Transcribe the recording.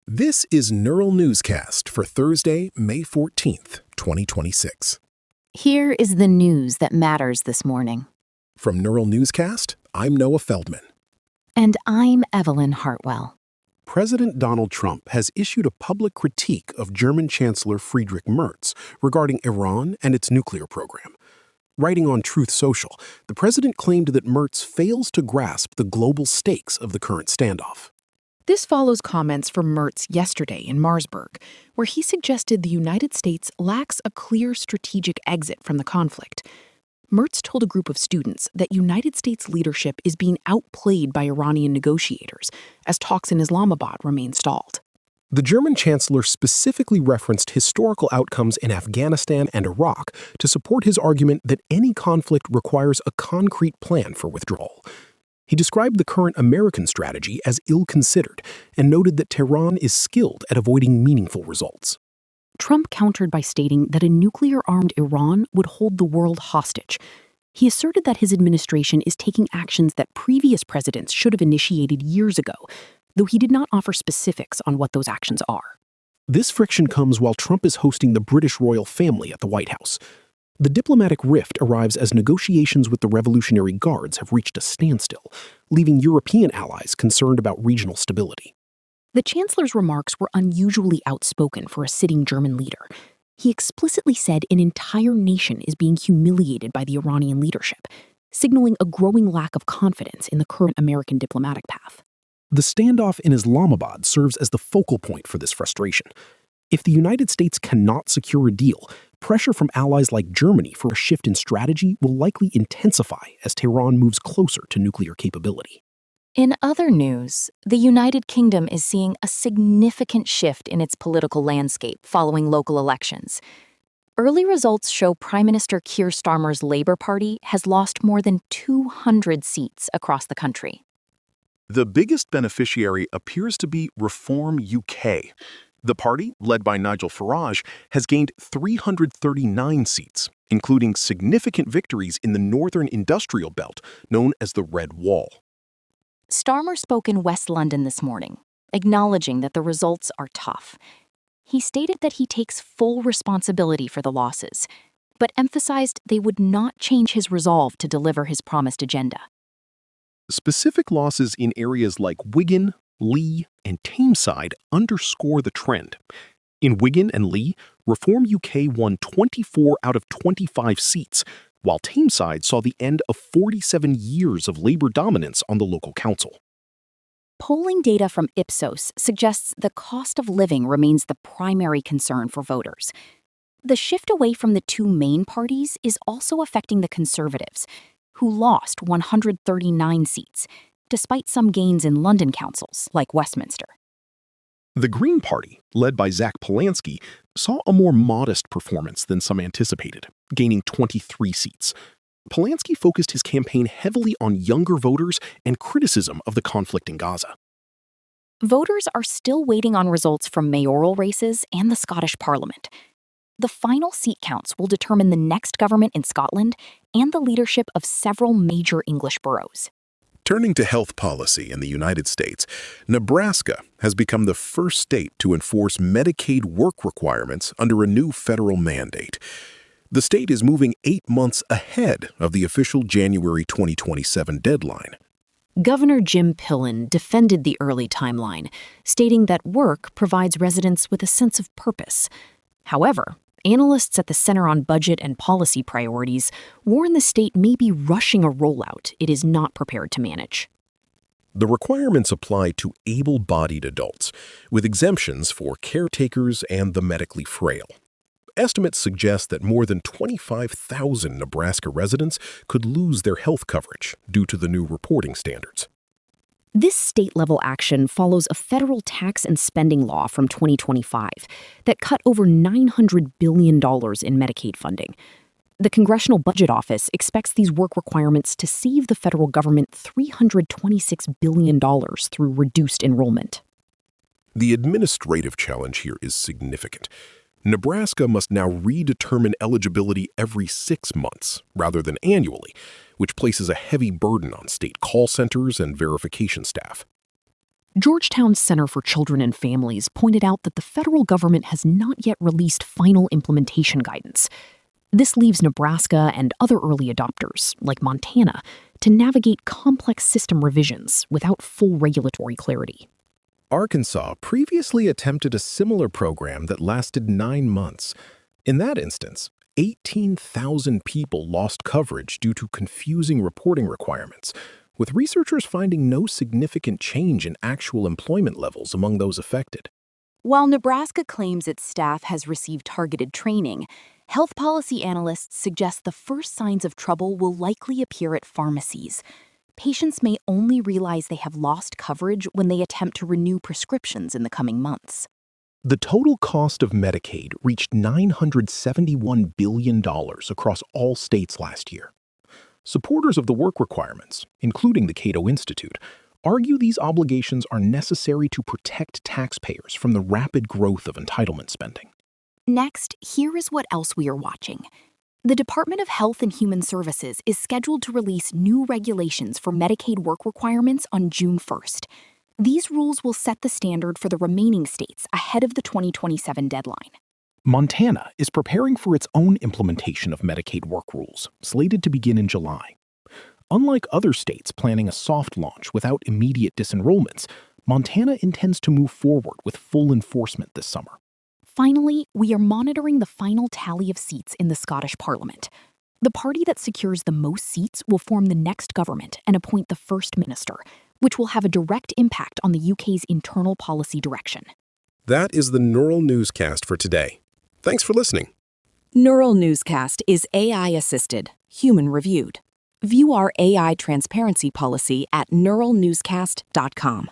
This is Neural Newscast for Thursday, May 14th, 2026. Here is the news that matters this morning. From Neural Newscast, I'm Noah Feldman. And I'm Evelyn Hartwell. President Donald Trump has issued a public critique of German Chancellor Friedrich Merz regarding Iran and its nuclear program. Writing on Truth Social, the president claimed that Merz fails to grasp the global stakes of the current standoff. This follows comments from Merz yesterday in Marsburg, where he suggested the United States lacks a clear strategic exit from the conflict. Merz told a group of students that United States leadership is being outplayed by Iranian negotiators as talks in Islamabad remain stalled. The German chancellor specifically referenced historical outcomes in Afghanistan and Iraq to support his argument that any conflict requires a concrete plan for withdrawal. He described the current American strategy as ill-considered and noted that Tehran is skilled at avoiding meaningful results. Trump countered by stating that a nuclear-armed Iran would hold the world hostage. He asserted that his administration is taking actions that previous presidents should have initiated years ago, though he did not offer specifics on what those actions are. This friction comes while Trump is hosting the British royal family at the White House. The diplomatic rift arrives as negotiations with the Revolutionary Guards have reached a standstill, leaving European allies concerned about regional stability. The chancellor's remarks were unusually outspoken for a sitting German leader. He explicitly said an entire nation is being humiliated by the Iranian leadership, signaling a growing lack of confidence in the current American diplomatic path. The standoff in Islamabad serves as the focal point for this frustration. If the United States cannot secure a deal, pressure from allies like Germany for a shift in strategy will likely intensify as Tehran moves closer to nuclear capability. In other news, the United Kingdom is seeing a significant shift in its political landscape following local elections. Early results show Prime Minister Keir Starmer's Labour Party has lost more than 200 seats across the country. The biggest beneficiary appears to be Reform UK. The party, led by Nigel Farage, has gained 339 seats, including significant victories in the northern industrial belt, known as the Red Wall. Starmer spoke in West London this morning, acknowledging that the results are tough. He stated that he takes full responsibility for the losses, but emphasized they would not change his resolve to deliver his promised agenda. Specific losses in areas like Wigan, Lee, and Tameside underscore the trend. In Wigan and Lee, Reform UK won 24 out of 25 seats, while Tameside saw the end of 47 years of Labour dominance on the local council. Polling data from Ipsos suggests the cost of living remains the primary concern for voters. The shift away from the two main parties is also affecting the Conservatives, who lost 139 seats, despite some gains in London councils like Westminster. The Green Party, led by Zach Polanski, saw a more modest performance than some anticipated, gaining 23 seats. Polanski focused his campaign heavily on younger voters and criticism of the conflict in Gaza. Voters are still waiting on results from mayoral races and the Scottish Parliament. The final seat counts will determine the next government in Scotland and the leadership of several major English boroughs. Turning to health policy in the United States, Nebraska has become the first state to enforce Medicaid work requirements under a new federal mandate. The state is moving 8 months ahead of the official January 2027 deadline. Governor Jim Pillen defended the early timeline, stating that work provides residents with a sense of purpose. However, analysts at the Center on Budget and Policy Priorities warn the state may be rushing a rollout it is not prepared to manage. The requirements apply to able-bodied adults, with exemptions for caretakers and the medically frail. Estimates suggest that more than 25,000 Nebraska residents could lose their health coverage due to the new reporting standards. This state-level action follows a federal tax and spending law from 2025 that cut over $900 billion in Medicaid funding. The Congressional Budget Office expects these work requirements to save the federal government $326 billion through reduced enrollment. The administrative challenge here is significant. Nebraska must now redetermine eligibility every 6 months rather than annually, which places a heavy burden on state call centers and verification staff. Georgetown's Center for Children and Families pointed out that the federal government has not yet released final implementation guidance. This leaves Nebraska and other early adopters, like Montana, to navigate complex system revisions without full regulatory clarity. Arkansas previously attempted a similar program that lasted 9 months. In that instance, 18,000 people lost coverage due to confusing reporting requirements, with researchers finding no significant change in actual employment levels among those affected. While Nebraska claims its staff has received targeted training, health policy analysts suggest the first signs of trouble will likely appear at pharmacies. Patients may only realize they have lost coverage when they attempt to renew prescriptions in the coming months. The total cost of Medicaid reached $971 billion across all states last year. Supporters of the work requirements, including the Cato Institute, argue these obligations are necessary to protect taxpayers from the rapid growth of entitlement spending. Next, here is what else we are watching. The Department of Health and Human Services is scheduled to release new regulations for Medicaid work requirements on June 1st. These rules will set the standard for the remaining states ahead of the 2027 deadline. Montana is preparing for its own implementation of Medicaid work rules, slated to begin in July. Unlike other states planning a soft launch without immediate disenrollments, Montana intends to move forward with full enforcement this summer. Finally, we are monitoring the final tally of seats in the Scottish Parliament. The party that secures the most seats will form the next government and appoint the First Minister, which will have a direct impact on the UK's internal policy direction. That is the Neural Newscast for today. Thanks for listening. Neural Newscast is AI-assisted, human-reviewed. View our AI transparency policy at neuralnewscast.com.